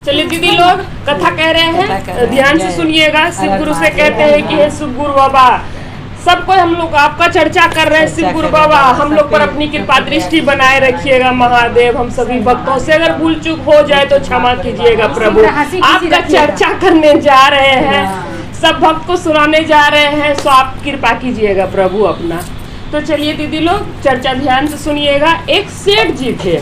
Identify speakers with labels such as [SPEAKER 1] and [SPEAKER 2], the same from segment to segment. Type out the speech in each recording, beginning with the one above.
[SPEAKER 1] चलिए दीदी लोग कथा कह रहे हैं, ध्यान से सुनिएगा। शिव गुरु से कहते हैं कि हे शिव गुरु बाबा, सबको हम लोग आपका चर्चा कर रहे हैं। शिव गुरु बाबा हम लोग पर अपनी कृपा दृष्टि बनाए रखिएगा। महादेव हम सभी भक्तों से अगर भूल चूक हो जाए तो क्षमा कीजिएगा प्रभु। आपका चर्चा करने जा रहे हैं, सब भक्त को सुनाने जा रहे हैं, सो आप कृपा कीजिएगा प्रभु अपना। तो चलिए दीदी लोग चर्चा ध्यान से सुनिएगा। एक सेठ जी थे,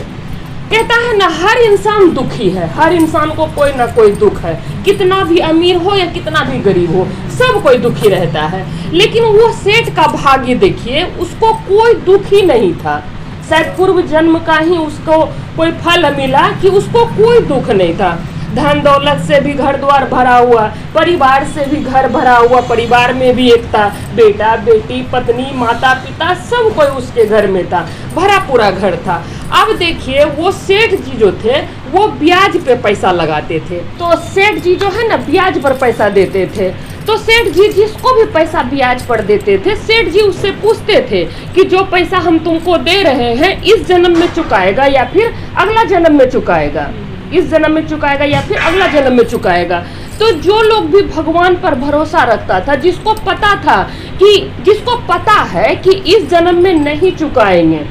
[SPEAKER 1] कहता है ना हर इंसान दुखी है, हर इंसान को कोई ना कोई दुख है, कितना भी अमीर हो या कितना भी गरीब हो सब कोई दुखी रहता है। लेकिन वो सेठ का भाग्य देखिए, उसको कोई दुख ही नहीं था। शायद पूर्व जन्म का ही उसको कोई फल मिला कि उसको कोई दुख नहीं था। धन दौलत से भी घर द्वार भरा हुआ, परिवार से भी घर भरा हुआ, परिवार में भी एकता, बेटा बेटी पत्नी माता पिता सब कोई उसके घर में था, भरा पूरा घर था। अब देखिए वो सेठ जी जो थे वो ब्याज पे पैसा लगाते थे। तो सेठ जी जो है ना ब्याज पर पैसा देते थे। तो सेठ जी जिसको भी पैसा ब्याज पर देते थे, सेठ जी उससे पूछते थे कि जो पैसा हम तुमको दे रहे हैं इस जन्म में चुकाएगा या फिर अगला जन्म में चुकाएगा, इस जन्म में चुकाएगा या फिर अगला जन्म में चुकाएगा। तो जो लोग भी भगवान पर भरोसा रखता था, जिसको पता है कि इस जन्म में नहीं चुकाएंगे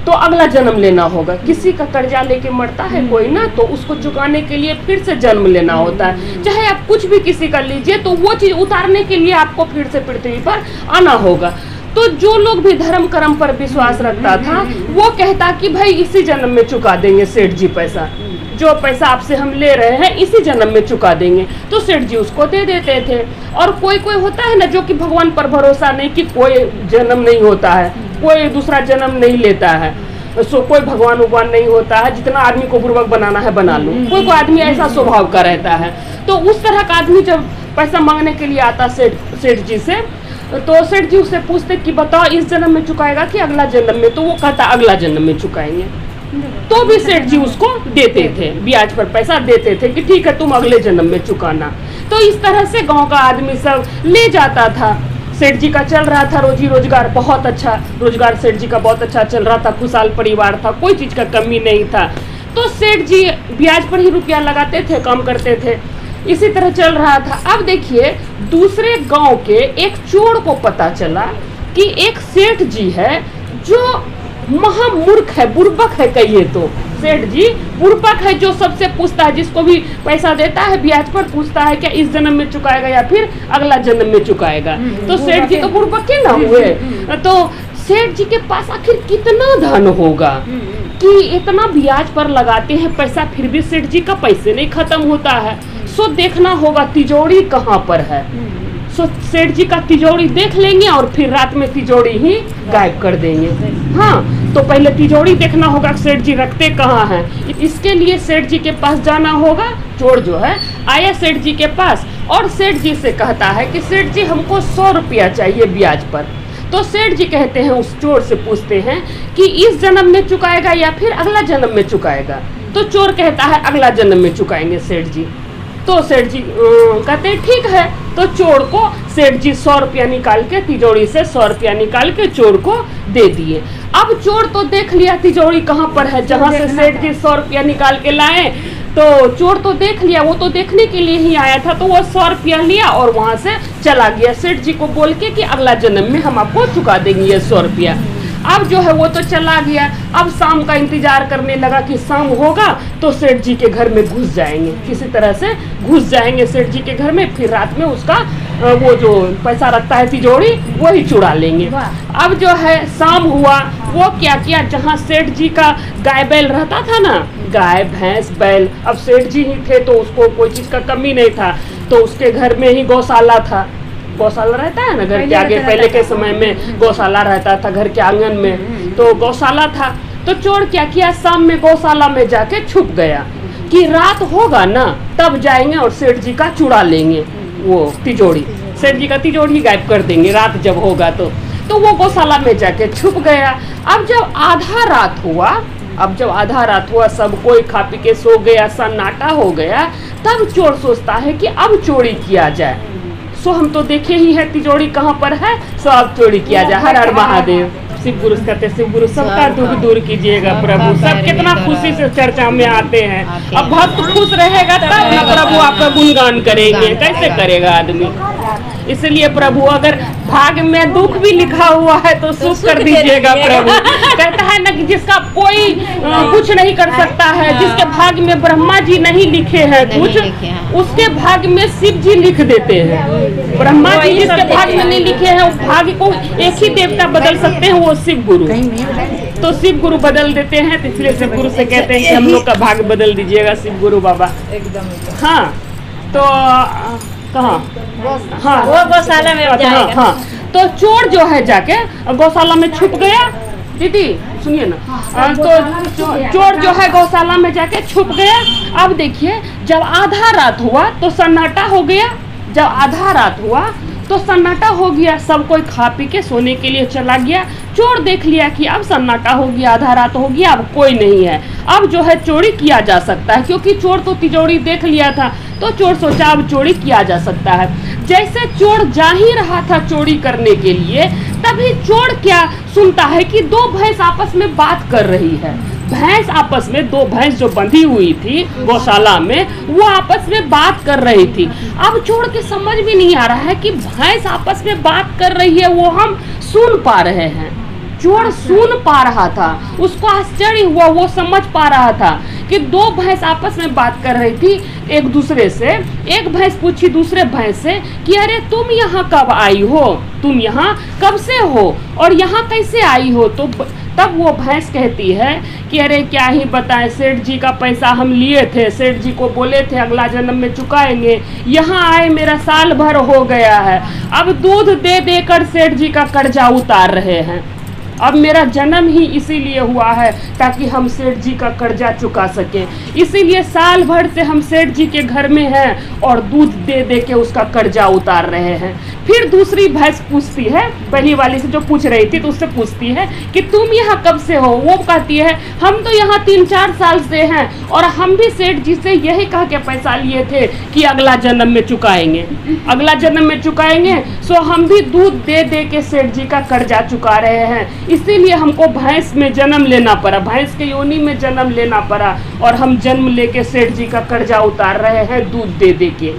[SPEAKER 1] तो अगला जन्म लेना होगा। किसी का कर्जा लेके मरता है कोई ना, तो उसको चुकाने के लिए फिर से जन्म लेना होता है। चाहे आप कुछ भी किसी का लीजिए तो वो चीज उतारने के लिए आपको फिर से पृथ्वी पर आना होगा। तो जो लोग भी धर्म कर्म पर विश्वास रखता था वो कहता कि भाई इसी जन्म में चुका देंगे सेठ जी पैसा, जो पैसा आपसे हम ले रहे हैं इसी जन्म में चुका देंगे। तो सेठ जी उसको दे देते थे। और कोई कोई होता है ना जो कि भगवान पर भरोसा नहीं, कि कोई जन्म नहीं होता है, कोई दूसरा जन्म नहीं लेता है, सो कोई भगवान उगवान नहीं होता है, जितना आदमी को बुर्बक बनाना है बना लो। कोई आदमी ऐसा स्वभाव का रहता है। तो उस तरह का आदमी जब पैसा मांगने के लिए आता सेठ जी से, तो सेठ जी उससे पूछते कि बताओ इस जन्म में चुकाएगा कि अगला जन्म में। तो वो कहता अगला जन्म में चुकाएंगे। तो भी सेठ जी उसको देते थे, ब्याज पर पैसा देते थे कि ठीक है तुम अगले जन्म में चुकाना। तो इस तरह से गांव का आदमी सब ले जाता था। सेठ जी का चल रहा था रोजी रोजगार, बहुत अच्छा रोजगार सेठ जी का बहुत अच्छा चल रहा था, खुशहाल परिवार था, कोई चीज का कमी नहीं था। तो सेठ जी ब्याज पर ही रुपया लगाते थे, काम करते थे, इसी तरह चल रहा था। अब देखिए दूसरे गांव के एक चोर को पता चला कि एक सेठ जी है जो महामूर्ख है, बुर्बक है, कहिए तो सेठ जी बुर्बक है, जो सबसे पूछता है, जिसको भी पैसा देता है ब्याज पर पूछता है क्या इस जन्म में चुकाएगा या फिर अगला जन्म में चुकाएगा। तो सेठ जी तो बुर्बक ही ना हुए। तो सेठ जी के पास आखिर कितना धन होगा कि इतना ब्याज पर लगाते हैं पैसा, फिर भी सेठ जी का पैसे नहीं खत्म होता है। सो देखना होगा तिजोरी कहाँ पर है। सो सेठ जी का तिजोरी देख लेंगे और फिर रात में तिजोरी ही गायब कर देंगे। हाँ, तो पहले तिजोरी देखना होगा सेठ जी रखते कहाँ हैं। इसके लिए सेठ जी के पास जाना होगा। चोर जो है आया सेठ जी के पास और सेठ जी से कहता है कि सेठ जी हमको 100 रुपया चाहिए ब्याज पर। तो सेठ जी कहते हैं, उस चोर से पूछते हैं कि इस जन्म में चुकाएगा या फिर अगला जन्म में चुकाएगा। तो चोर कहता है अगला जन्म में चुकाएंगे सेठ जी। तो सेठ जी कहते हैं ठीक है। तो चोर को सेठ जी 100 रुपया निकाल के, तिजोरी से 100 रुपया निकाल के चोर को दे दिए। अब चोर तो देख लिया तिजोरी कहाँ पर है, जहाँ से सेठ जी 100 रुपया निकाल के लाए। तो चोर तो देख लिया, वो तो देखने के लिए ही आया था। तो वो 100 रुपया लिया और वहां से चला गया, सेठ जी को बोल के कि अगला जन्म में हम आपको चुका देंगे ये 100 रुपया। अब जो है वो तो चला गया। अब शाम का इंतजार करने लगा कि शाम होगा तो सेठ जी के घर में घुस जाएंगे, किसी तरह से घुस जाएंगे सेठ जी के घर में, फिर रात में उसका वो जो पैसा रखता है तिजोरी वही चुरा लेंगे। अब जो है शाम हुआ, वो क्या किया, जहाँ सेठ जी का गाय बैल रहता था ना, गाय भैंस बैल, अब सेठ जी ही थे तो उसको कोई चीज का कमी नहीं था। तो उसके घर में ही गौशाला था, गौशाला रहता है ना घर के आगे, पहले के समय में गौशाला रहता था घर के आंगन में, तो गौशाला था। तो चोर क्या किया, शाम में गौशाला में जाके छुप गया कि रात होगा ना तब जाएंगे और सेठ जी का चुरा लेंगे वो तिजोरी, सेठ जी का तिजोरी गायब कर देंगे रात जब होगा तो वो गौशाला में जाके छुप गया। अब जब आधा रात हुआ सब कोई खा पी के सो गया, सन्नाटा हो गया, तब चोर सोचता है कि अब चोरी किया जाए। सो हम तो देखे ही है तिजोरी कहाँ पर है, सो अब चोरी किया जाए। हर हर महादेव। शिव गुरु कहते शिव गुरु सबका दुख दूर कीजिएगा प्रभु। सब कितना खुशी से चर्चा में आते हैं। अब भक्त खुश रहेगा तब ना प्रभु आपका गुणगान करेंगे, कैसे करेगा आदमी। इसलिए प्रभु अगर भाग्य में दुख भी लिखा हुआ है तो सुख कर दीजिएगा प्रभु। कहता है ना कि जिसका कोई कुछ नहीं कर सकता है, जिसके भाग्य में ब्रह्मा जी नहीं लिखे हैं कुछ, उसके भाग्य में शिव जी लिख देते हैं। ब्रह्मा जी जिसके भाग्य में नहीं लिखे हैं उस भाग्य को एक ही देवता बदल सकते हैं, वो शिव गुरु। तो शिव गुरु बदल देते हैं, तो इसलिए शिव गुरु से कहते हैं कि हम लोग का भाग्य बदल दीजिएगा शिव गुरु बाबा। हाँ तो कहाँ, हाँ
[SPEAKER 2] वो गौशाला में जाएगा।
[SPEAKER 1] हाँ तो चोर जो है जाके गौशाला में छुप गया। दीदी सुनिए ना, तो चोर जो है गौशाला में जाके छुप गया। अब देखिए जब आधा रात हुआ तो सन्नाटा हो गया। जब आधा रात हुआ तो सन्नाटा हो गया, सब कोई खा पी के सोने के लिए चला गया। चोर देख लिया कि अब सन्नाटा हो गया, आधा रात हो गया, अब कोई नहीं है, अब जो है चोरी किया जा सकता है। क्योंकि चोर तो तिजोरी देख लिया था, तो चोर सोचा अब चोरी किया जा सकता है। जैसे चोर जा ही रहा था चोरी करने के लिए, तभी चोर क्या सुनता है कि दो भैंस आपस में बात कर रही है। भैंस आपस में, दो भैंस जो बंधी हुई थी गौशाला में, वो आपस में बात कर रही थी। अब चोर के समझ में नहीं आ रहा है कि भैंस आपस में बात कर रही है, वो हम सुन पा रहे हैं। चोर सुन पा रहा था, उसको आश्चर्य हुआ, वो समझ पा रहा था कि दो भैंस आपस में बात कर रही थी एक दूसरे से। एक भैंस पूछी दूसरे भैंस से कि अरे तुम यहाँ कब आई हो, तुम यहाँ कब से हो और यहाँ कैसे आई हो। तो तब वो भैंस कहती है कि अरे क्या ही बताएं, सेठ जी का पैसा हम लिए थे, सेठ जी को बोले थे अगला जन्म में चुकाएंगे, यहाँ आए मेरा साल भर हो गया है, अब दूध दे देकर सेठ जी का कर्जा उतार रहे हैं। अब मेरा जन्म ही इसीलिए हुआ है ताकि हम सेठ जी का कर्जा चुका सकें, इसीलिए साल भर से हम सेठ जी के घर में हैं और दूध दे दे के उसका कर्जा उतार रहे हैं। फिर दूसरी भैंस पूछती है, पहली वाली से जो पूछ रही थी तो उससे पूछती है कि तुम यहाँ कब से हो। वो कहती है हम तो यहाँ 3-4 साल से हैं और हम भी सेठ जी से यही कह के पैसा लिए थे कि अगला जन्म में चुकाएंगे, अगला जन्म में चुकाएंगे। सो हम भी दूध दे दे के सेठ जी का कर्जा चुका रहे हैं, इसीलिए हमको भैंस में जन्म लेना पड़ा, भैंस के योनि में जन्म लेना पड़ा और हम जन्म लेके सेठ जी का कर्जा उतार रहे हैं दूध दे दे के।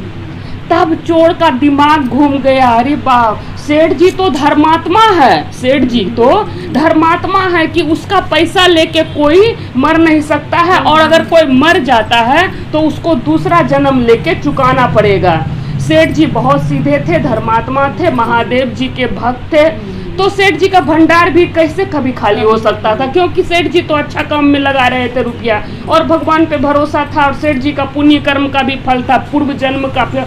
[SPEAKER 1] तब चोर का दिमाग घूम गया, अरे बाप, सेठ जी तो धर्मात्मा है, सेठ जी तो धर्मात्मा है कि उसका पैसा लेके कोई मर नहीं सकता है और अगर कोई मर जाता है तो उसको दूसरा जन्म लेके चुकाना पड़ेगा। सेठ जी बहुत सीधे थे, धर्मात्मा थे, महादेव जी के भक्त थे, तो सेठ जी का भंडार भी कैसे कभी खाली हो सकता था, क्योंकि सेठ जी तो अच्छा काम में लगा रहे थे रुपया और भगवान पे भरोसा था और सेठ जी का पुण्य कर्म का भी फल था, पूर्व जन्म का,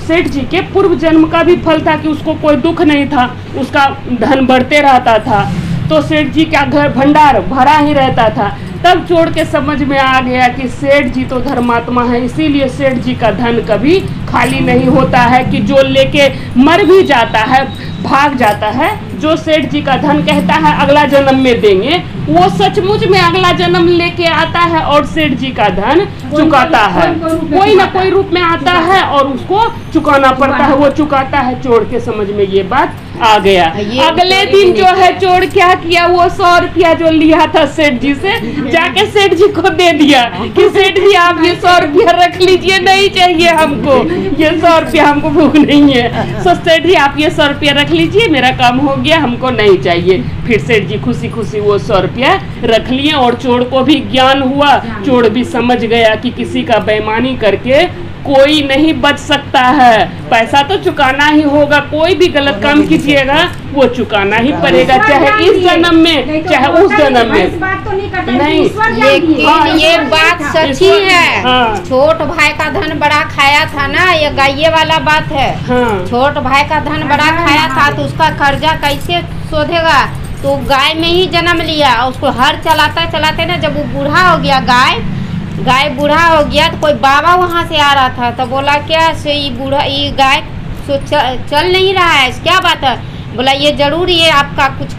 [SPEAKER 1] सेठ जी के पूर्व जन्म का भी फल था कि उसको कोई दुख नहीं था, उसका धन बढ़ते रहता था, तो सेठ जी का घर भंडार भरा ही रहता था। तब चोर के समझ में आ गया कि सेठ जी तो धर्मात्मा है, इसीलिए सेठ जी का धन कभी खाली नहीं होता है कि जो लेके मर भी जाता है, भाग जाता है, जो सेठ जी का धन कहता है अगला जन्म में देंगे, वो सचमुच में अगला जन्म लेके आता है और सेठ जी का धन चुकाता है, कोई ना कोई रूप में आता है और उसको चुकाना पड़ता है, वो चुकाता है। चोर के समझ में ये बात आ गया। अगले दिन जो है चोर क्या किया, वो 100 रुपया जो लिया था सेठ जी से जाके सेठ जी को दे दिया कि सेठ जी आप ये 100 रुपया रख लीजिए, नहीं चाहिए हमको ये 100 रुपया, हमको भूख नहीं है। सो सेठ जी आप ये 100 रुपया रख लीजिए, मेरा काम हो गया, हमको नहीं चाहिए। फिर सेठ जी खुशी खुशी वो 100 रुपया रख लिए और चोर को भी ज्ञान हुआ, चोर भी समझ गया कि किसी का बेईमानी करके कोई नहीं बच सकता है, पैसा तो चुकाना ही होगा, कोई भी गलत काम कीजिएगा वो चुकाना ही पड़ेगा, चाहे इस जन्म में चाहे उस जन्म में। नहीं,
[SPEAKER 2] ये बात सच्ची है। हाँ। छोट भाई का धन बड़ा खाया था ना, ये गाये वाला बात है। हाँ। छोट भाई का धन बड़ा खाया था तो उसका कर्जा कैसे शोधेगा, तो गाय में ही जन्म लिया, उसको हर चलाते चलाते ना जब वो बूढ़ा हो गया, गाय बूढ़ा हो गया तो कोई बाबा वहाँ से आ रहा था, तो बोला क्या से ये बूढ़ा, ये गाय चल नहीं रहा है, क्या बात है। बोला ये जरूर ये आपका कुछ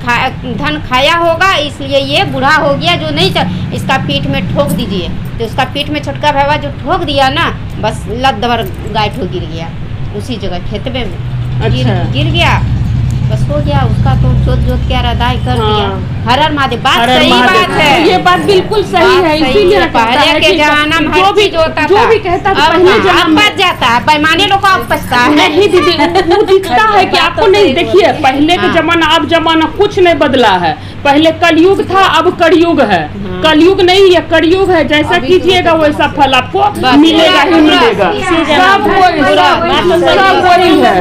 [SPEAKER 2] धन खाया होगा इसलिए ये बूढ़ा हो गया, जो नहीं चल, इसका पीठ में ठोक दीजिए। तो उसका पीठ में छोटका भैया जो ठोक दिया ना, बस लत दबर गाय ठोक गिर गया उसी जगह खेत में। अच्छा। गिर गया, बस हो गया, उसका तो जोत के अदाई कर दिया। हर हर महादेव, बात सही बात है,
[SPEAKER 1] ये बात बिल्कुल सही है। इसीलिए
[SPEAKER 2] पहले के जमाना में
[SPEAKER 1] जो भी होता
[SPEAKER 2] जो भी
[SPEAKER 1] कहता था पहले जमाना
[SPEAKER 2] बच जाता है, पैमाने लोग आप पछता है।
[SPEAKER 1] नहीं दीदी, वो दिखता है कि आपको नहीं। देखिए पहले के जमाना अब जमाना कुछ नहीं बदला है। पहले कलयुग था, अब कलयुग है। कलयुग नहीं है, कलयुग है। जैसा कीजिएगा वैसा फल आपको मिलेगा ही मिलेगा। सब वही है।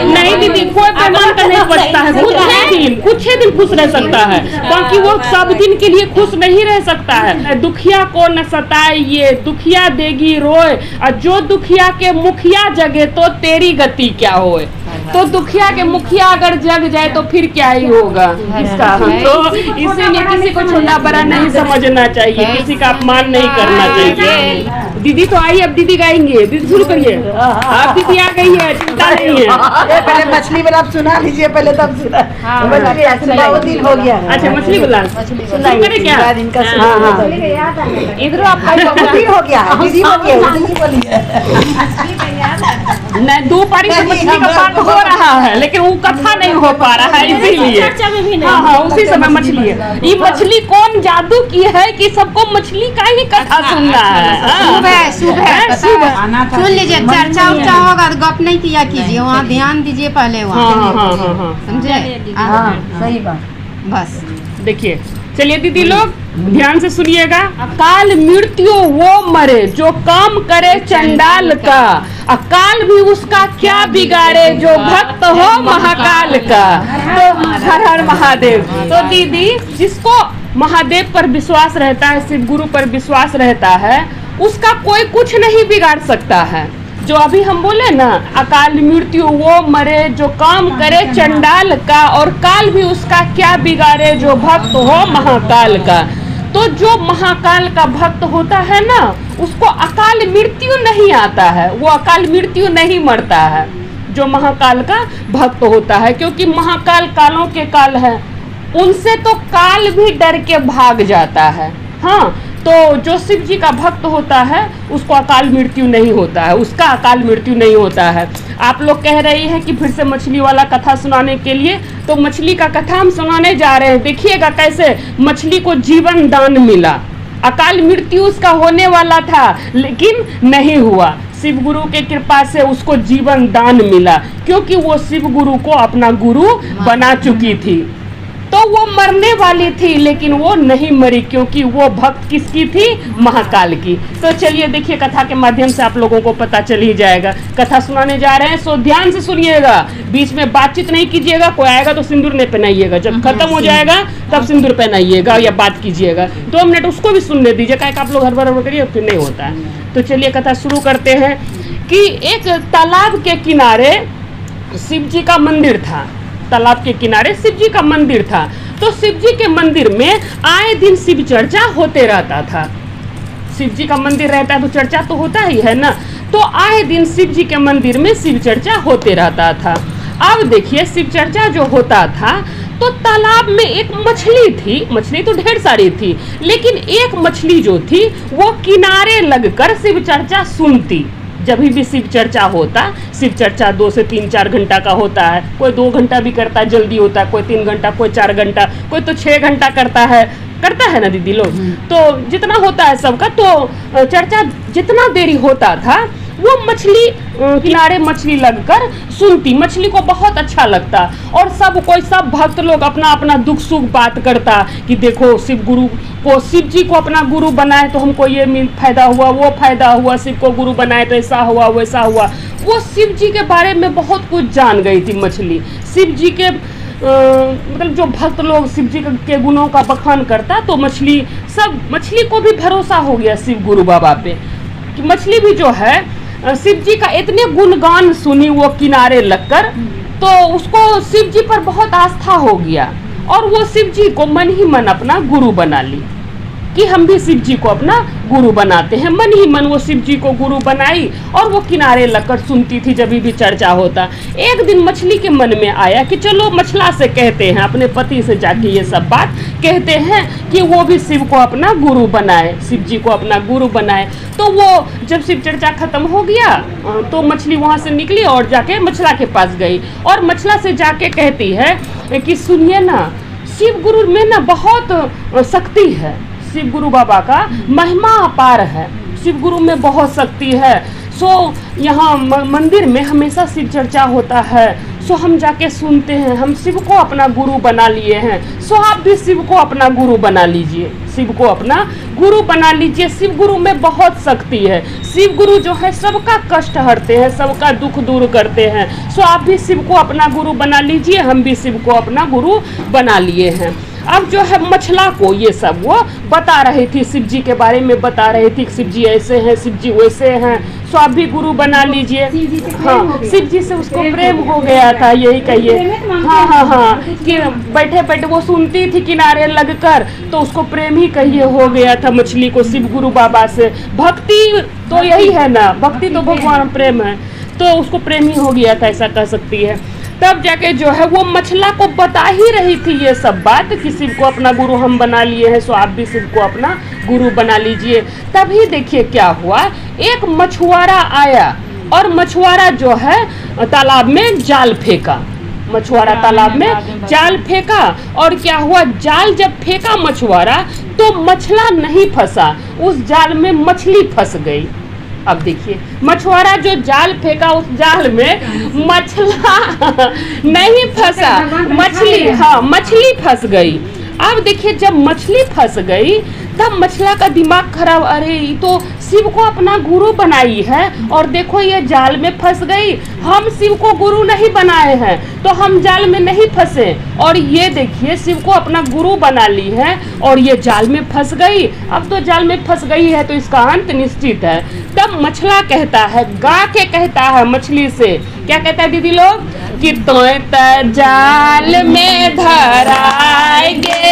[SPEAKER 1] नहीं दीदी, कोई पैमान का नहीं बचता है। कुछ ही दिन खुश रह सकता है, क्योंकि वो सब दिन के लिए खुश नहीं रह सकता है। दुखिया को न सताइए, दुखिया देगी रोए, और जो दुखिया के मुखिया जगे तो तेरी गति क्या होए। तो दुखिया के मुखिया अगर जग जाए तो फिर क्या ही होगा इसका। तो इसीलिए किसी को छोटा बड़ा नहीं समझना चाहिए, किसी का अपमान नहीं करना चाहिए। दीदी तो आई, अब दीदी गाएंगे। दीदी शुरू करिए। आप दीदी आ गई है, चिंता नहीं है।
[SPEAKER 3] पहले मछली वाला आप सुना लीजिए, पहले तब सुना। बहुत दिन हो गया।
[SPEAKER 1] अच्छा मछली बोला शुरू करें क्या? इधर आपका
[SPEAKER 3] हो गया, दीदी हो गया।
[SPEAKER 1] नहीं, दो पारी से मछली का पाठ हो रहा है, लेकिन वो कथा नहीं हो पा रहा है, इसीलिए। हाँ, उसी समय मछली है। ये मछली कौन जादू की है कि सबको मछली का ही कथा सुनना है।
[SPEAKER 2] सुन लीजिए, चर्चा उर्चा होगा तो गप नहीं किया कीजिए, वहाँ ध्यान दीजिए पहले वहाँ, समझे?
[SPEAKER 3] सही बात।
[SPEAKER 2] बस
[SPEAKER 1] देखिए, चलिए दीदी लोग ध्यान से सुनिएगा। अकाल मृत्यु वो मरे जो काम करे चंडाल का, अकाल भी उसका क्या बिगाड़े जो भक्त हो महाकाल का। तो हर हर महादेव। तो दीदी, जिसको महादेव पर विश्वास रहता है, शिव गुरु पर विश्वास रहता है, उसका कोई कुछ नहीं बिगाड़ सकता है। जो अभी हम बोले ना, अकाल मृत्यु वो मरे जो काम करे चंडाल का, और काल भी उसका क्या बिगाड़े जो भक्त हो महाकाल का। तो जो महाकाल का भक्त होता है ना, उसको अकाल मृत्यु नहीं आता है, वो अकाल मृत्यु नहीं मरता है जो महाकाल का भक्त होता है। क्योंकि महाकाल कालों के काल है, उनसे तो काल भी डर के भाग जाता है। हाँ, तो जो शिव जी का भक्त होता है उसको अकाल मृत्यु नहीं होता है, उसका अकाल मृत्यु नहीं होता है। आप लोग कह रही हैं कि फिर से मछली वाला कथा सुनाने के लिए, तो मछली का कथा हम सुनाने जा रहे हैं। देखिएगा कैसे मछली को जीवन दान मिला। अकाल मृत्यु उसका होने वाला था लेकिन नहीं हुआ, शिव गुरु के कृपा से उसको जीवन दान मिला, क्योंकि वो शिव गुरु को अपना गुरु बना चुकी थी। तो वो मरने वाली थी लेकिन वो नहीं मरी, क्योंकि वो भक्त किसकी थी? महाकाल की। तो चलिए देखिए, कथा के माध्यम से आप लोगों को पता चल ही जाएगा। कथा सुनाने जा रहे हैं, सो ध्यान से सुनिएगा, बीच में बातचीत नहीं कीजिएगा। कोई आएगा तो सिंदूर नहीं पहनाइएगा, जब खत्म हो जाएगा तब सिंदूर पहनाइएगा या बात कीजिएगा। 2 मिनट उसको भी सुनने दीजिए, क्या आप लोग हड़बड़ करिए फिर नहीं होता है। तो चलिए कथा शुरू करते हैं कि एक तालाब के किनारे शिव जी का मंदिर था। तालाब के किनारे शिव जी का मंदिर था। तो शिव जी के मंदिर में आए दिन शिव चर्चा होते रहता था। शिव जी का मंदिर रहता है तो चर्चा तो होता ही है ना। तो आए दिन शिव जी के मंदिर में शिव चर्चा होते रहता था। अब देखिए, शिव चर्चा जो होता था तो तालाब में एक मछली थी। मछली तो ढेर सारी थी, लेकिन एक मछली जो थी वो किनारे लगकर शिव चर्चा सुनती। जब भी शिव चर्चा होता, शिव चर्चा 2 से 3-4 घंटा का होता है। कोई 2 घंटा भी करता है, जल्दी होता है, कोई 3 घंटा, कोई 4 घंटा, कोई तो 6 घंटा करता है ना दीदी लोग। तो जितना होता है सबका, तो चर्चा जितना देरी होता था वो मछली किनारे मछली लगकर सुनती। मछली को बहुत अच्छा लगता, और सब भक्त लोग अपना अपना दुख सुख बात करता कि देखो शिव गुरु को, शिव जी को अपना गुरु बनाए तो हमको ये फायदा हुआ, वो फायदा हुआ, शिव को गुरु बनाए तो ऐसा हुआ वैसा हुआ। वो शिव जी के बारे में बहुत कुछ जान गई थी मछली। शिव जी के मतलब जो भक्त लोग शिव जी के गुणों का बखान करता, तो मछली को भी भरोसा हो गया शिव गुरु बाबा पे कि मछली भी जो है शिव जी का इतने गुणगान सुनी वो किनारे लगकर, तो उसको शिव जी पर बहुत आस्था हो गया, और वो शिव जी को मन ही मन अपना गुरु बना ली। कि हम भी शिव जी को अपना गुरु बनाते हैं। मन ही मन वो शिव जी को गुरु बनाई और वो किनारे लगकर सुनती थी जब भी चर्चा होता। एक दिन मछली के मन में आया कि चलो मछला से कहते हैं, अपने पति से जाके ये सब बात कहते हैं कि वो भी शिव को अपना गुरु बनाए, शिव जी को अपना गुरु बनाए। तो वो जब शिव चर्चा खत्म हो गया तो मछली वहाँ से निकली और जाके मछला के पास गई और मछला से जाके कहती है कि सुनिए ना, शिव गुरु में ना बहुत शक्ति है, शिव गुरु बाबा का महिमा अपार है, शिव गुरु में बहुत शक्ति है। सो यहाँ मंदिर में हमेशा शिव चर्चा होता है, सो हम जाके सुनते हैं, हम शिव को अपना गुरु बना लिए हैं। सो आप भी शिव को अपना गुरु बना लीजिए, शिव को अपना गुरु बना लीजिए। शिव गुरु में बहुत शक्ति है। शिव गुरु जो है सबका कष्ट हरते हैं, सबका दुख दूर करते हैं। सो आप भी शिव को अपना गुरु बना लीजिए, हम भी शिव को अपना गुरु बना लिए हैं। अब जो है मछला को ये सब वो बता रही थी, शिव जी के बारे में बता रही थी, शिव जी ऐसे हैं, शिव जी वैसे हैं। सो आप भी गुरु बना लीजिए। हाँ, शिव जी से उसको प्रेम हो गया था, यही कहिए। हाँ हाँ हाँ, कि बैठे बैठे वो सुनती थी किनारे लगकर, तो उसको प्रेम ही कहिए हो गया था मछली को शिव गुरु बाबा से। भक्ति तो यही है ना, भक्ति तो भगवान प्रेम है, तो उसको प्रेम ही हो गया था, ऐसा कह सकती है। तब जाके जो है वो मछला को बता ही रही थी ये सब बात कि शिव को अपना गुरु हम बना लिए हैं, सो आप भी शिव को अपना गुरु बना लीजिए। तभी देखिए क्या हुआ, एक मछुआरा आया और मछुआरा जो है तालाब में जाल फेंका, मछुआरा तालाब में जाल फेंका। और क्या हुआ, जाल जब फेंका मछुआरा तो मछला नहीं फंसा, उस जाल में मछली फंस गई। अब देखिए मछुआरा जो जाल फेंका उस जाल में मछला नहीं फंसा, मछली, हाँ मछली फंस गई। अब देखिए जब मछली फंस गई तब मछला का दिमाग खराब, अरे ये तो शिव को अपना गुरु बनाई है और देखो ये जाल में फंस गई, हम शिव को गुरु नहीं बनाए हैं तो हम जाल में नहीं फंसे, और ये देखिए शिव को अपना गुरु बना ली है और ये जाल में फंस गई। अब तो जाल में फंस गई है तो इसका अंत निश्चित है। तब मछला कहता है, गा के कहता है मछली से, क्या कहता है दीदी लोग, कि तोय त जाल में धराए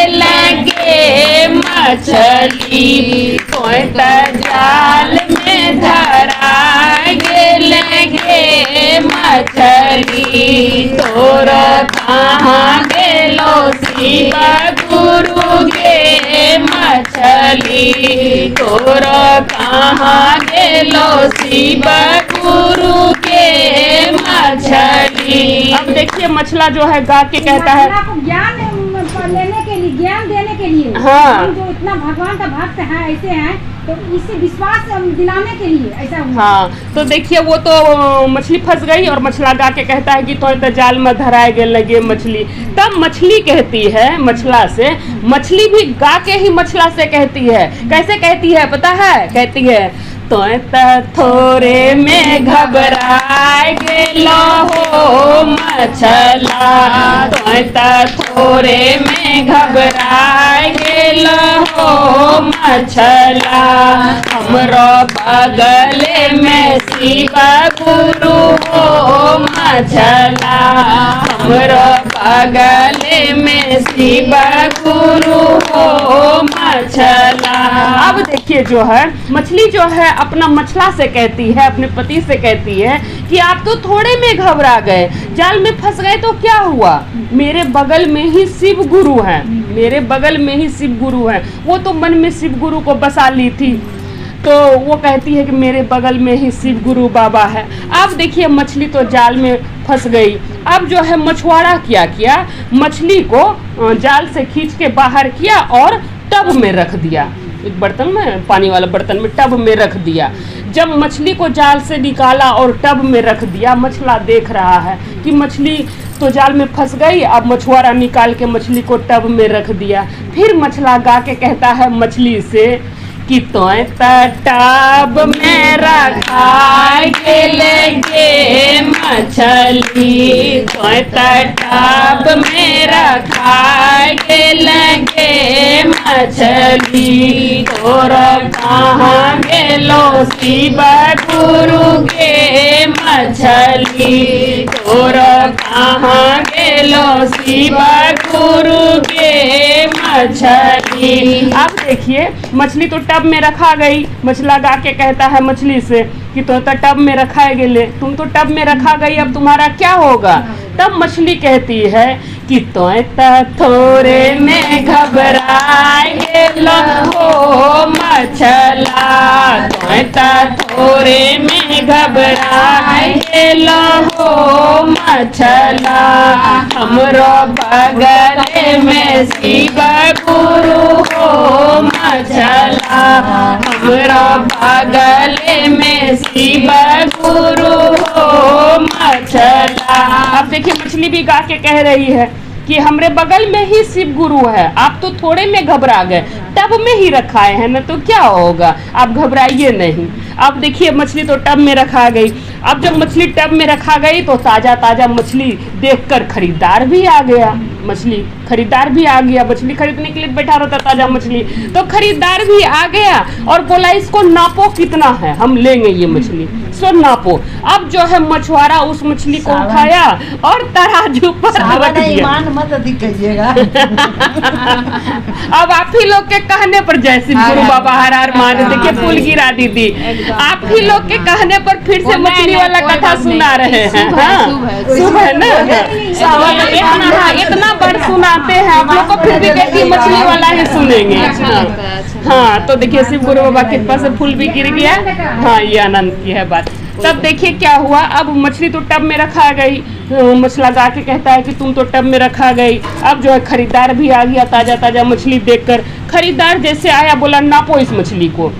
[SPEAKER 1] लगे मछली, तोय त जाल में धराए लगे मछली, तोर कहाँ गेलो शिव गुरु गे मछली, तोर कहाँ गेलो शिव गुरु के मछली। अब देखिए मछला जो है गा के कहता है,
[SPEAKER 4] ज्ञान लेने के लिए, ज्ञान देने के लिए,
[SPEAKER 1] हाँ,
[SPEAKER 4] हम जो इतना भगवान का भक्त है, ऐसे हैं, तो इससे विश्वास दिलाने के लिए ऐसा हुआ।
[SPEAKER 1] हाँ, तो देखिए वो तो मछली फंस गई और मछला गा के कहता है कि तो जाल में धराए गए लगे मछली। तब मछली कहती है मछला से, मछली भी गा के ही मछला से कहती है, कैसे कहती है पता है, कहती है तो थोड़े में घबराए गेलो हो मछला, तो थोड़े में घबराए गेलो हो मछला, हमरो बगले में शिव गुरु हो मछला, हमरो बगले में शिव गुरु हो मछला। अब देखिए जो है मछली जो है अपना मछला से कहती है, अपने पति से कहती है कि आप तो थोड़े में घबरा गए, जाल में फंस गए तो क्या हुआ, मेरे बगल में ही शिव गुरु हैं, मेरे बगल में ही शिव गुरु हैं। वो तो मन में शिव गुरु को बसा ली थी, तो वो कहती है कि मेरे बगल में ही शिव गुरु बाबा है। अब देखिए मछली तो जाल में फंस गई। अब जो है मछुआरा क्या किया, मछली को जाल से खींच के बाहर किया और टब में रख दिया, एक बर्तन में, पानी वाला बर्तन में टब में रख दिया। जब मछली को जाल से निकाला और टब में रख दिया, मछला देख रहा है कि मछली तो जाल में फंस गई। अब मछुआरा निकाल के मछली को टब में रख दिया। फिर मछला गा के कहता है मछली से कि तोय टब में रखाए गेले मछली, तोय टब में रखाए गेले मछली, तोर कहाँ गेलो शिव गुरु के मछली, तोर कहाँ गेलो शिव गुरु के मछली। अब देखिए मछली तो टब में रखा गई, मछला गा के कहता है मछली से कि तो टब में रखा गेले, तुम तो टब में रखा गई, अब तुम्हारा क्या होगा। तब मछली कहती है कि तो थोड़े में घबराए गेलो हो मछला, तो थोड़े में घबराए गेलो हो मछला, हमरो बगल में शिव गुरु हो मछला, हमरो बगल में शिव गुरु हो मछला। अब देखिए मछली भी गा के कह रही है कि हमरे बगल में ही शिव गुरु है, आप तो थोड़े में घबरा गए, टब में ही रखाए हैं ना, तो क्या होगा, आप घबराइए नहीं। अब देखिए मछली तो टब में रखा गई। अब जब मछली टब में रखा गई तो ताजा ताजा मछली देखकर खरीदार भी आ गया, मछली खरीदार भी आ गया, मछली खरीदने के लिए बैठा रहता ताजा मछली, तो खरीदार भी आ गया और बोला इसको नापो कितना है, हम लेंगे ये मछली, सो नापो। अब जो है मछुआरा उस मछली को उठाया और तराजू पर रख दिया।
[SPEAKER 3] मत दिखाइएगा।
[SPEAKER 1] अब आप ही लोग के कहने पर जैसे गुरु बाबा हर हर मान, देखिए फूल गिरा दीदी, आप ही लोग के कहने पर फिर से मछली वाला कथा सुना रहे हैं। सुबह ना इतना बड़ सुनाते हैं आप लोग को, फिर भी देखिए मछली वाला ही सुनेंगे। हाँ तो देखिए शिव गुरु बाबा के पास से फूल भी गिर गया। हाँ ये आनंद की है बात। तब देखिए क्या हुआ, अब मछली तो टब में रखा गई, मछला गा के कहता है कि तुम तो टब में रखा गई। अब जो है खरीदार भी आ गया, ताजा ताजा मछली देखकर खरीदार जैसे आया बोला नापो इस मछली को।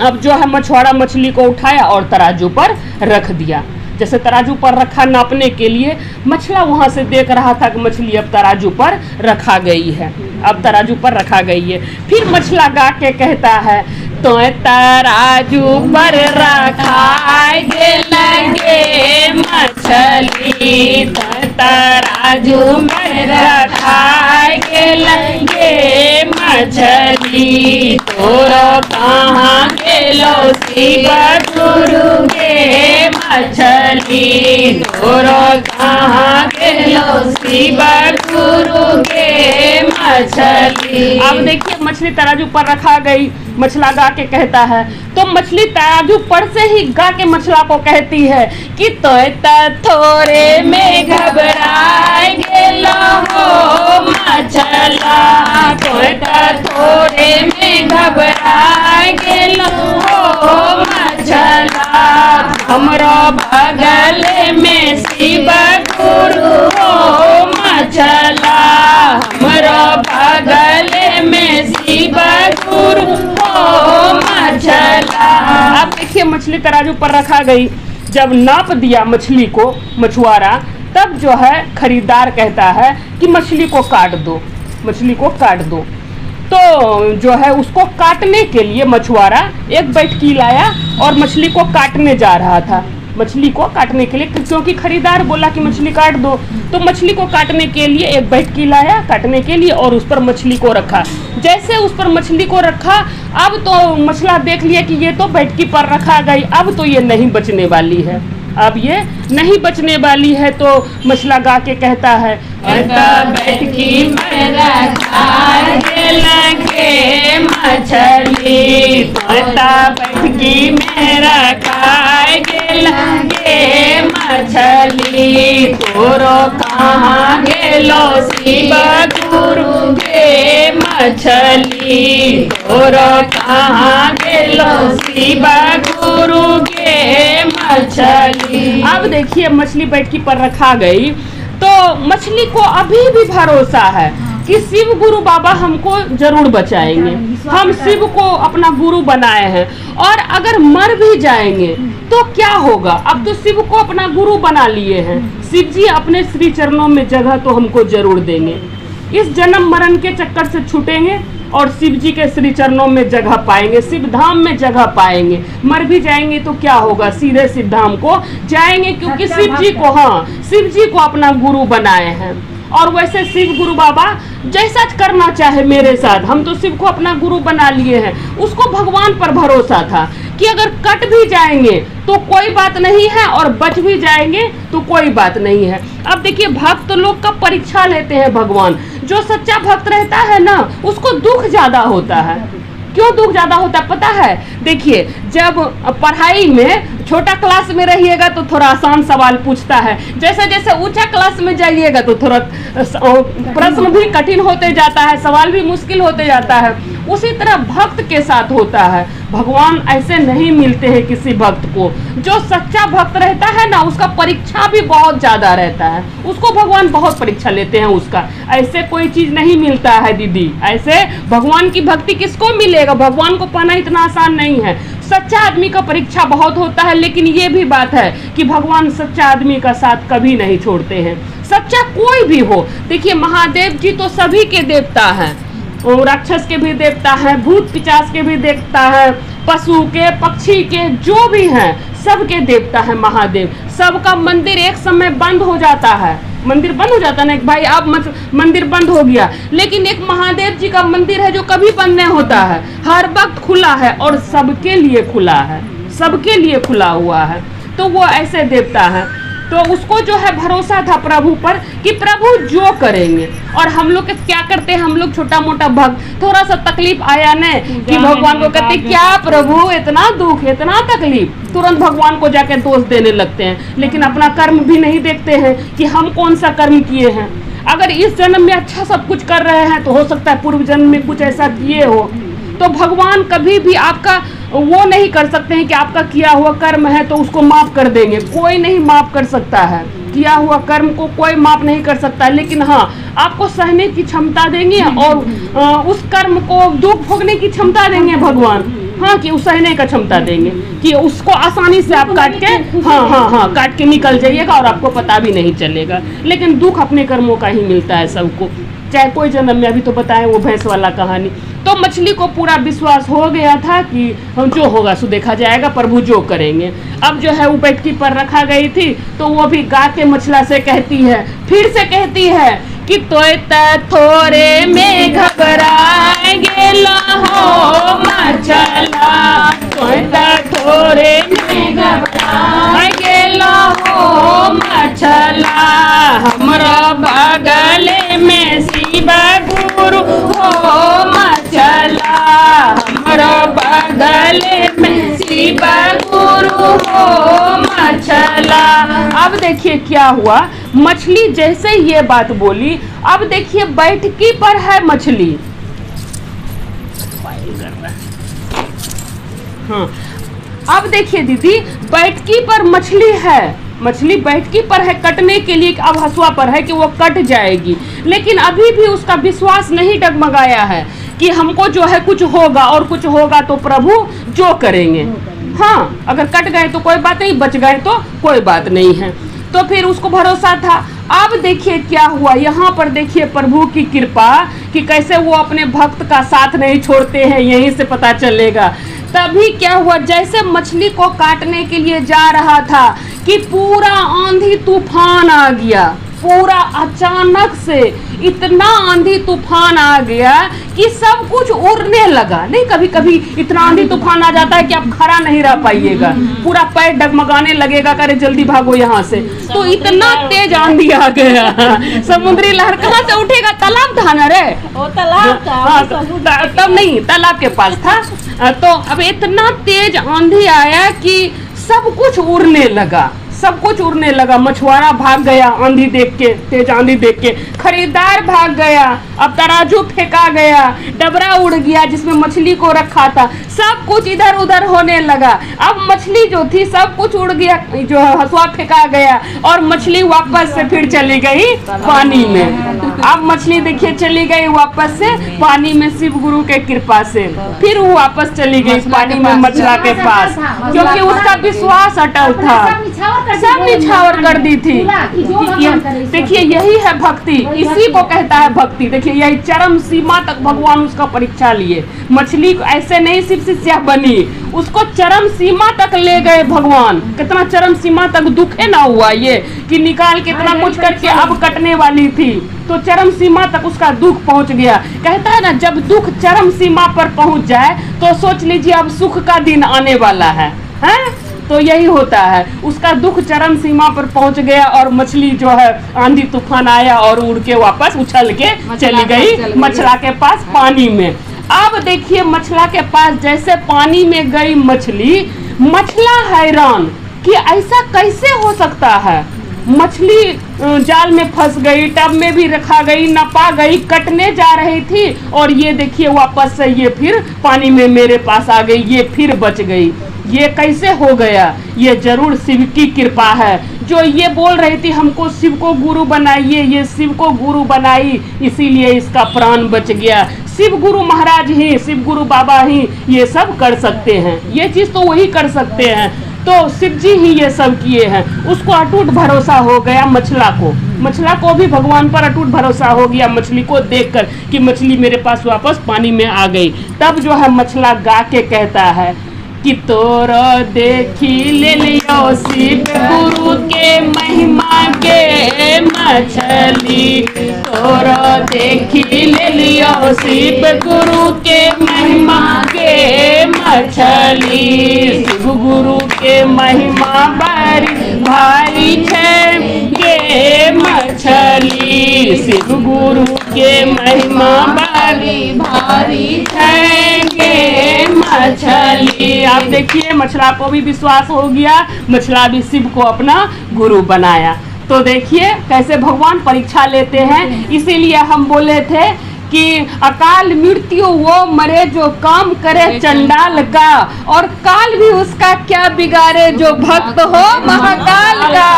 [SPEAKER 1] अब जो है मछुआरा मछली को उठाया और तराजू पर रख दिया। जैसे तराजू पर रखा नापने के लिए, मछला वहां से देख रहा था कि मछली अब तराजू पर रखा गई है, अब तराजू पर रखा गई है। फिर मछला गा के कहता है तो तराजू पर रखाए गेलंगे मछली, तो तराजू पर रखाए गेलंगे मछली, तोरो कहाँ गेलो शिव गुरु के मछली, तोरो कहाँ गेलो शिव गुरु के मछली। अब देखिए मछली तराजू पर रखा गई, मछला गा के कहता है, तो मछली तराजू पर से ही गा के मछला को कहती है कि तो थोड़े में घबराए गेलो हो मछला, तो थोड़े में घबराए गेलो हो मछला, हमरो बगल में शिव गुरु हो मछला, हमरो बगल में शिव गुरु हो मछला। अब देखिए मछली तराजू पर रखा गई, जब नाप दिया मछली को मछुआरा, तब जो है खरीदार कहता है कि मछली को काट दो, मछली को काट दो। तो जो है उसको काटने के लिए मछुआरा एक बैठकी लाया और मछली को काटने जा रहा था, मछली को काटने के लिए, क्योंकि खरीदार बोला कि मछली काट दो, तो मछली को काटने के लिए एक बैठकी लाया काटने के लिए और उस पर मछली को रखा। जैसे उस पर मछली को रखा, अब तो मछला देख लिया कि ये तो बैठकी पर रखा गई, अब तो ये नहीं बचने वाली है, अब ये नहीं बचने वाली है। तो मछला गा के कहता है बैठकी में रखा गेलंगे मछली, बैठकी में रखा गेलंगे मछली, तोरो कहाँ गेलो शिव गुरु के मछली, तोरो कहाँ गेलो शिव गुरु के मछली। अब देखिए मछली बैठकी पर रखा गई, तो मछली को अभी भी भरोसा है कि शिव गुरु बाबा हमको जरूर बचाएंगे, हम शिव को अपना गुरु बनाए हैं, और अगर मर भी जाएंगे तो क्या होगा, अब तो शिव को अपना गुरु बना लिए हैं, शिव जी अपने श्री चरणों में जगह तो हमको जरूर देंगे। इस जन्म मरण के चक्कर से छूटेंगे और शिव जी के श्री चरणों में जगह पाएंगे, शिव धाम में जगह पाएंगे। मर भी जाएंगे तो क्या होगा, सीधे शिव धाम को जाएंगे, क्योंकि शिव जी को, हाँ शिव जी को अपना गुरु बनाए हैं। और वैसे शिव गुरु बाबा जैसा करना चाहे मेरे साथ, हम तो शिव को अपना गुरु बना लिए हैं। उसको भगवान पर भरोसा था कि अगर कट भी जाएंगे तो कोई बात नहीं है और बच भी जाएंगे तो कोई बात नहीं है। अब देखिए भक्त लोग का परीक्षा लेते हैं भगवान। जो सच्चा भक्त रहता है ना उसको दुख ज्यादा होता है। क्यों दुख ज्यादा होता है पता है? देखिए जब पढ़ाई में छोटा क्लास में रहिएगा तो थोड़ा आसान सवाल पूछता है, जैसे जैसे ऊंचा क्लास में जाइएगा तो थोड़ा प्रश्न भी कठिन होते जाता है, सवाल भी मुश्किल होते जाता है। उसी तरह भक्त के साथ होता है। भगवान ऐसे नहीं मिलते हैं किसी भक्त को। जो सच्चा भक्त रहता है ना उसका परीक्षा भी बहुत ज्यादा रहता है, उसको भगवान बहुत परीक्षा लेते हैं उसका। ऐसे कोई चीज नहीं मिलता है दीदी, ऐसे भगवान की भक्ति किसको मिलेगा? भगवान को पाना इतना आसान नहीं है। सच्चा आदमी का परीक्षा बहुत होता है, लेकिन ये भी बात है कि भगवान सच्चा आदमी का साथ कभी नहीं छोड़ते हैं, सच्चा कोई भी हो। देखिए महादेव जी तो सभी के देवता हैं, राक्षस के भी देवता है, भूत पिशाच के भी देवता है, पशु के पक्षी के जो भी हैं सबके देवता है महादेव। सबका मंदिर एक समय बंद हो जाता है, मंदिर बंद हो जाता है ना भाई, अब मंदिर बंद हो गया, लेकिन एक महादेव जी का मंदिर है जो कभी बंद नहीं होता है, हर वक्त खुला है और सबके लिए खुला है, सबके लिए खुला हुआ है। तो वो ऐसे देवता है। तो उसको जो है भरोसा था प्रभु पर कि प्रभु जो करेंगे। और हम लोग क्या करते हैं, हम लोग छोटा मोटा भक्त, थोड़ा सा तकलीफ आया न कि भगवान को कहते क्या प्रभु इतना दुख इतना तकलीफ, तुरंत भगवान को जाके दोष देने लगते हैं, लेकिन अपना कर्म भी नहीं देखते हैं कि हम कौन सा कर्म किए हैं। अगर इस जन्म में अच्छा सब कुछ कर रहे हैं तो हो सकता है पूर्व जन्म में कुछ ऐसा किए हो। तो भगवान कभी भी आपका वो नहीं कर सकते हैं कि आपका किया हुआ कर्म है तो उसको माफ कर देंगे, कोई नहीं माफ कर सकता है। किया हुआ कर्म को कोई माफ नहीं कर सकता, लेकिन हाँ आपको सहने की क्षमता देंगे और उस कर्म को दुख भोगने की क्षमता देंगे भगवान। हाँ कि उस सहने का क्षमता देंगे कि उसको आसानी से आप काट के हाँ काट के निकल जाइएगा और आपको पता भी नहीं चलेगा। लेकिन दुख अपने कर्मों का ही मिलता है सबको, चाहे कोई जन्म में। अभी तो बताएं वो भैंस वाला कहानी। तो मछली को पूरा विश्वास हो गया था कि जो होगा सो देखा जाएगा, प्रभु जो करेंगे। अब जो है वो बैठकी पर रखा गई थी तो वो भी गा के मछला से कहती है, फिर से कहती है कि तोय थोड़े में घबराएंगे हो मछला, तोय थोड़े में घबराएंगे हो मछला, हमरा बगल में शिव गुरु हो मछला, हमरा बगल में शिव गुरु हो मछला। अब देखिए क्या हुआ, मछली जैसे ये बात बोली, अब देखिए बैठकी पर है मछली। हाँ अब देखिए दीदी बैठकी पर मछली है, मछली बैठकी पर है कटने के लिए, अब हसुआ पर है कि वो कट जाएगी, लेकिन अभी भी उसका विश्वास नहीं डगमगाया है कि हमको जो है कुछ होगा और कुछ होगा तो प्रभु जो करेंगे। हाँ अगर कट गए तो कोई बात नहीं, बच गए तो कोई बात नहीं है। तो फिर उसको भरोसा था। अब देखिए क्या हुआ, यहाँ पर देखिए प्रभु की कृपा कि कैसे वो अपने भक्त का साथ नहीं छोड़ते हैं, यहीं से पता चलेगा। तभी क्या हुआ, जैसे मछली को काटने के लिए जा रहा था कि पूरा आंधी तूफान आ गया, पूरा अचानक से इतना आंधी तूफान आ गया कि सब कुछ उड़ने लगा। नहीं कभी कभी इतना आंधी तूफान आ जाता है कि आप खड़ा नहीं रह पाइएगा, पूरा पैर डगमगाने लगेगा, करे जल्दी भागो यहाँ से। तो इतना तेज आंधी आ गया, समुद्री लहर कहाँ से उठेगा, तालाब था ना रे, वो तालाब था, तब नहीं तालाब के पास था। तो अब इतना तेज आंधी आया कि सब कुछ उड़ने लगा, सब कुछ उड़ने लगा। मछुआरा भाग गया आंधी देख के, तेज आंधी देख के, खरीदार भाग गया, अब तराजू फेंका गया, डबरा उड़ गया जिसमें मछली को रखा था, सब कुछ इधर उधर होने लगा। अब मछली जो थी सब कुछ उड़ गया, जो हसुआ फेंका गया और मछली वापस से फिर चली गई पानी में। अब मछली देखिए चली गई वापस से पानी में शिव गुरु के कृपा से, फिर वो वापस चली गई पानी में मछला के पास, क्योंकि उसका विश्वास अटल था, सब निछावर कर दी थी। देखिए यही है भक्ति, इसी को कहता है भक्ति। देखिए यही चरम सीमा तक भगवान उसका परीक्षा लिए। मछली ऐसे नहीं सिर्फ शिष्या बनी, उसको चरम सीमा तक ले गए भगवान। कितना चरम सीमा तक दुखे ना हुआ ये कि निकाल के इतना कुछ करके अब कटने वाली थी, तो चरम सीमा तक उसका दुख पहुंच गया। कहता है ना, जब दुख चरम सीमा पर पहुंच जाए तो सोच लीजिए अब सुख का दिन आने वाला है। तो यही होता है, उसका दुख चरम सीमा पर पहुंच गया और मछली जो है आंधी तूफान आया और उड़ के वापस उछल के चली गई मछला के पास पानी में। अब देखिए मछला के पास जैसे पानी में गई मछली, मछला हैरान कि ऐसा कैसे हो सकता है। मछली जाल में फंस गई, टब में भी रखा गई, नपा गई, कटने जा रही थी और ये देखिए वापस से ये फिर पानी में मेरे पास आ गई, ये फिर बच गई। ये कैसे हो गया? ये जरूर शिव की कृपा है। जो ये बोल रही थी हमको शिव को गुरु बनाइए, ये शिव को गुरु बनाई, इसीलिए इसका प्राण बच गया। शिव गुरु महाराज ही, शिव गुरु बाबा ही ये सब कर सकते हैं, ये चीज तो वही कर सकते हैं। तो शिव जी ही ये सब किए हैं। उसको अटूट भरोसा हो गया मछला को भी भगवान पर अटूट भरोसा हो गया मछली को देखकर कि मछली मेरे पास वापस पानी में आ गई। तब जो है मछला गा के कहता है कि तोरो देखी ले लियो शिव गुरु के महिमा के मछली, तोरो देखी ले लियो शिव गुरु के महिमा के मछली। शिव गुरु के महिमा बड़ी भारी है गे मछली, शिव गुरु के महिमा बड़ी भारी है गे मछली। आप देखिए मछला को भी विश्वास हो गया, मछला भी शिव को अपना गुरु बनाया। तो देखिए कैसे भगवान परीक्षा लेते हैं। इसीलिए हम बोले थे कि अकाल मृत्यु वो मरे जो काम करे चंडाल का, और काल भी उसका क्या बिगाड़े जो भक्त हो महाकाल का।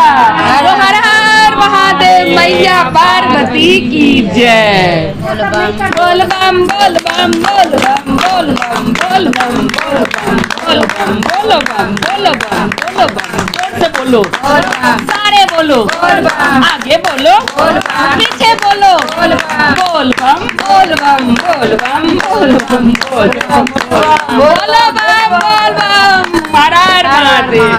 [SPEAKER 1] तो हर हर महादेव, मैया पार्वती की जय। बोल बम बोल बम बोल बम बोल बम बोल बम बोल बम बोल बम बोल बम बोलो बम बोलो बम बोलो बम, जोर से बोलो सारे बोलो, आगे बोलो पीछे बोलो, बोल बम बोल बम बोल बम बोल बम बोल बम बोलो बम बोल बम। हर हर महादेव।